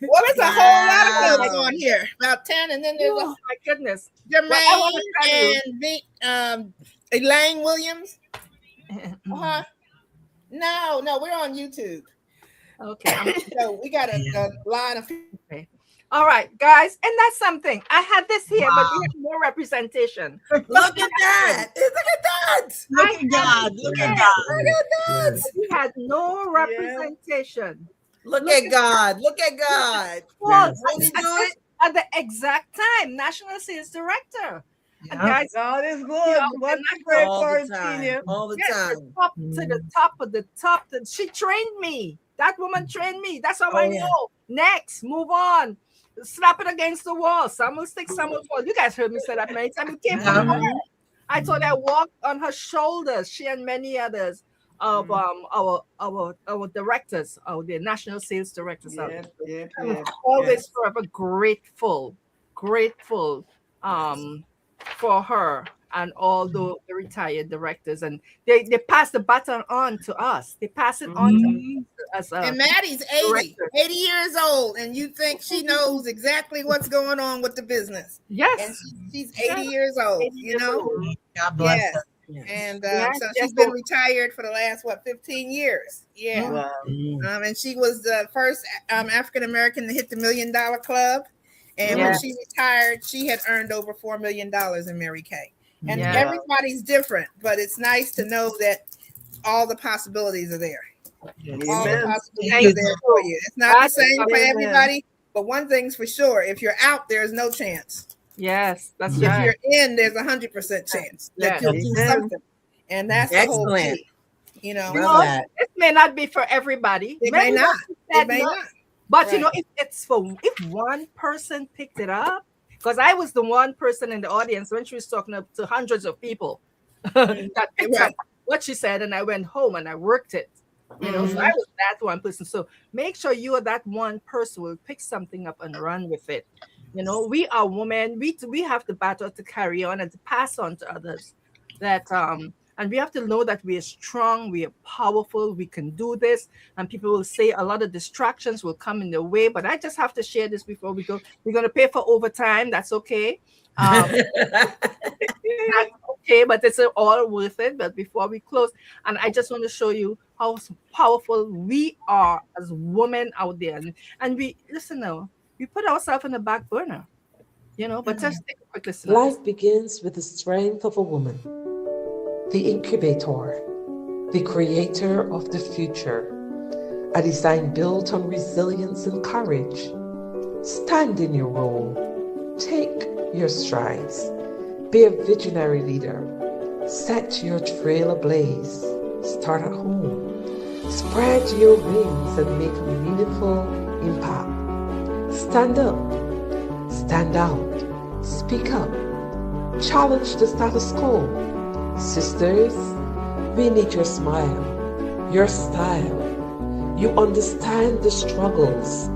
Well, there's a whole lot of folks on here. About 10, and then there's Oh my goodness. Jermaine and Elaine Williams. Uh-huh. No, we're on YouTube. Okay. So we got a line of people. Okay. All right, guys, and that's something. I had this here, but we have more representation. Look at that. Look at that. Look at God. Look at God. Look at that. We had no representation. Look at God. Look at God. Well, Won't he do it? at the exact time, National Sales Director. And Yeah. guys, God is good. What What's great All for the it, time. Senior? All the yes, time. up to the top of the top. She trained me. That woman trained me. That's how I yeah. know. Next, move on. Slap it against the wall. Some will stick, some will fall. You guys heard me say that many times. It came from her. I told her I walked on her shoulders. She and many others of our directors, the national sales directors. I'm always forever grateful for her and all the retired directors, and they pass the baton on to us. They pass it on to us as And Maddie's 80 years old, and you think she knows exactly what's going on with the business. Yes. And she's 80 years old, you know? God bless Yes. her. And Yes, so yes, she's been retired for the last, 15 years? Yeah. Wow. And she was the first African-American to hit the $1 Million Club. And when she retired, she had earned over $4 million in Mary Kay. And everybody's different, but it's nice to know that all the possibilities are there. All the possibilities are there for you. It's not the same for everybody, but one thing's for sure: if you're out, there's no chance. Yes, that's If right. you're in, there's 100% chance that you'll do something, and that's the whole key. You know, It may not be for everybody. It may not. It may not. But you know, if one person picked it up, because I was the one person in the audience when she was talking to hundreds of people that picked up what she said, and I went home and I worked it. You know, so I was that one person. So make sure you are that one person who will pick something up and run with it. You know, we are women. We have the battle to carry on and to pass on to others. That and we have to know that we are strong, we are powerful, we can do this. And people will say a lot of distractions will come in the way, but I just have to share this before we go. We're going to pay for overtime. That's okay. That's okay, but it's all worth it. But before we close, and I just want to show you how powerful we are as women out there. And we listen now, we put ourselves in the back burner, you know, but just take a quick listen. Life begins with the strength of a woman, the incubator, the creator of the future, a design built on resilience and courage. Stand in your role, take your strides, be a visionary leader, set your trail ablaze, start at home, spread your wings and make a meaningful impact. Stand up, stand out, speak up, challenge the status quo. Sisters, we need your smile, your style. You understand the struggles,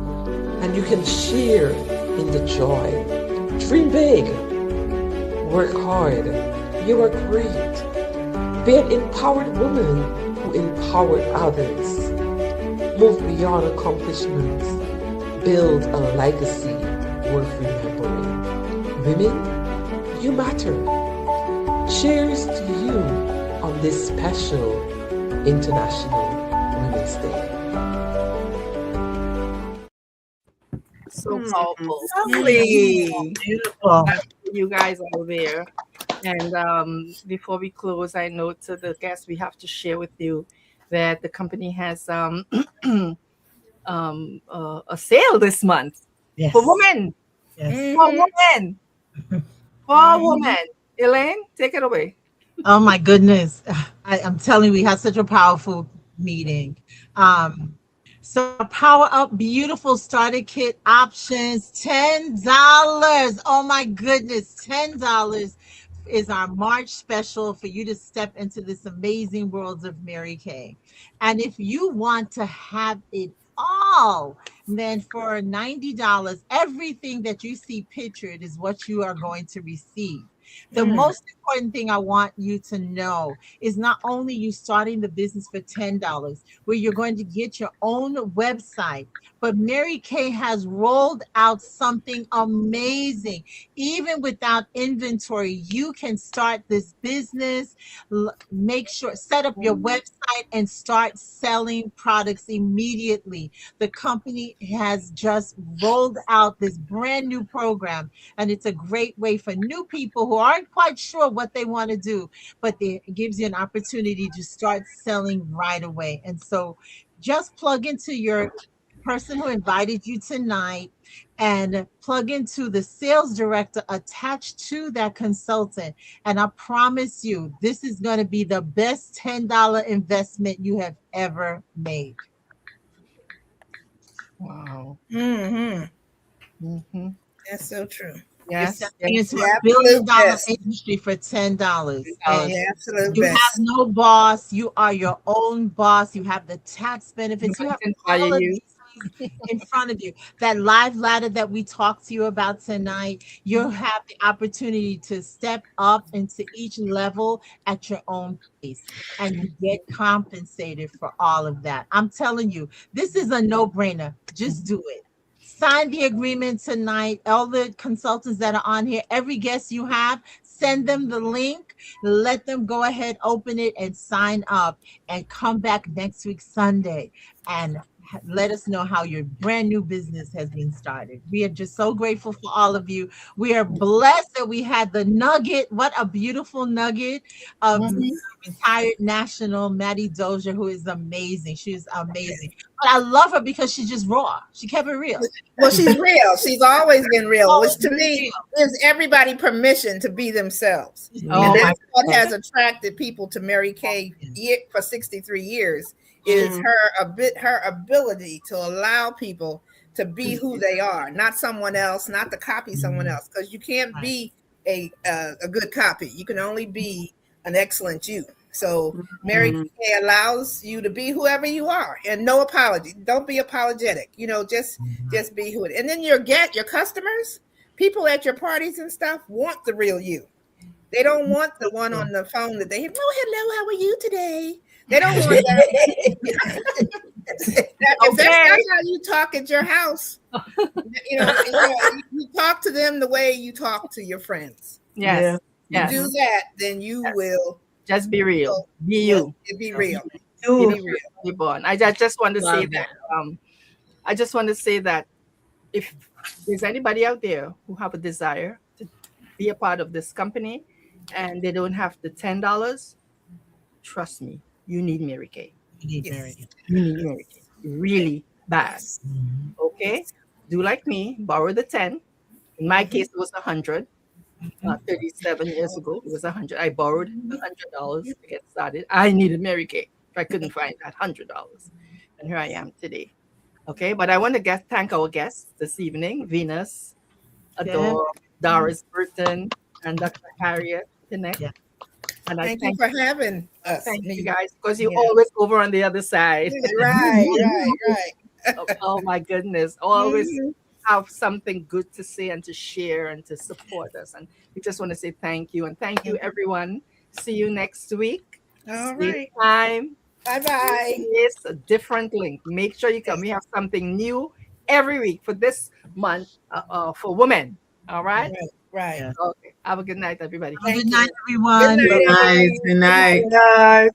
and you can share in the joy. Dream big, work hard. You are great. Be an empowered woman who empowered others. Move beyond accomplishments. Build a legacy worth remembering. Women, you matter. Cheers to you on this special International Women's Day. So powerful. Lovely. Beautiful. You guys are there. And before we close, I know to the guests we have to share with you that the company has a sale this month Yes. for women. Yes. For women. For women. Elaine, take it away. Oh my goodness. I'm telling you, we had such a powerful meeting. So Power Up Beautiful Starter Kit options, $10. Oh my goodness, $10 is our March special for you to step into this amazing world of Mary Kay. And if you want to have it all, then for $90, everything that you see pictured is what you are going to receive. The most important thing I want you to know is not only you starting the business for $10, where you're going to get your own website, but Mary Kay has rolled out something amazing. Even without inventory, you can start this business, make sure, set up your website and start selling products immediately. The company has just rolled out this brand new program, and it's a great way for new people who aren't quite sure what they want to do, but it gives you an opportunity to start selling right away. And so just plug into your person who invited you tonight and plug into the sales director attached to that consultant. And I promise you, this is going to be the best $10 investment you have ever made. Wow. That's so true. Yes. Into a $1 billion industry for $10. Absolute You best. have no boss. You are your own boss. You have the tax benefits. You have all of these things in front of you. That live ladder that we talked to you about tonight, you'll have the opportunity to step up into each level at your own pace, and you get compensated for all of that. I'm telling you, this is a no-brainer. Just do it. Sign the agreement tonight. All the consultants that are on here, every guest you have, send them the link. Let them go ahead, open it, and sign up. And come back next week, Sunday, and let us know how your brand new business has been started. We are just so grateful for all of you. We are blessed that we had the nugget. What a beautiful nugget of retired national Maddie Dozier, who is amazing. She's amazing. But I love her because she's just raw. She kept it real. Well, she's real. She's always been real, which to me gives everybody permission to be themselves. And that's what has attracted people to Mary Kay for 63 years. Is her ability to allow people to be who they are, not someone else, not to copy someone else, because you can't be a good copy. You can only be an excellent you. So Mary Kay allows you to be whoever you are, and no apology. Don't be apologetic. Just be who it is. And then your customers, people at your parties and stuff, want the real you. They don't want the one on the phone that they hear, "Oh, hello, how are you today?" They don't want that. If that's not how you talk at your house, you talk to them the way you talk to your friends. Yes. You do that, then you will just be real. Be you. Be real. Be born. I just want to say that. I just want to say that if there's anybody out there who have a desire to be a part of this company and they don't have the $10, trust me. You need Mary Kay. You need Mary Kay. Really bad. Okay? Do like me, borrow the 10. In my case, it was 100. 37 years ago, it was 100. I borrowed $100 to get started. I needed Mary Kay. I couldn't find that $100. And here I am today. Okay? But I want to thank our guests this evening, Venus, Adore, Doris Burton, and Dr. Harriet Pinnock. And thank you for having us. Thank you guys, because you're always over on the other side. Right. Oh my goodness. Always have something good to say and to share and to support us. And we just want to say thank you. And thank you, everyone. See you next week. All right. Time. Bye-bye. It's a different link. Make sure you come. We have something new every week for this month for women. All right? Right. Okay. Have a good night, everybody. Good night, everyone. Good night. Night.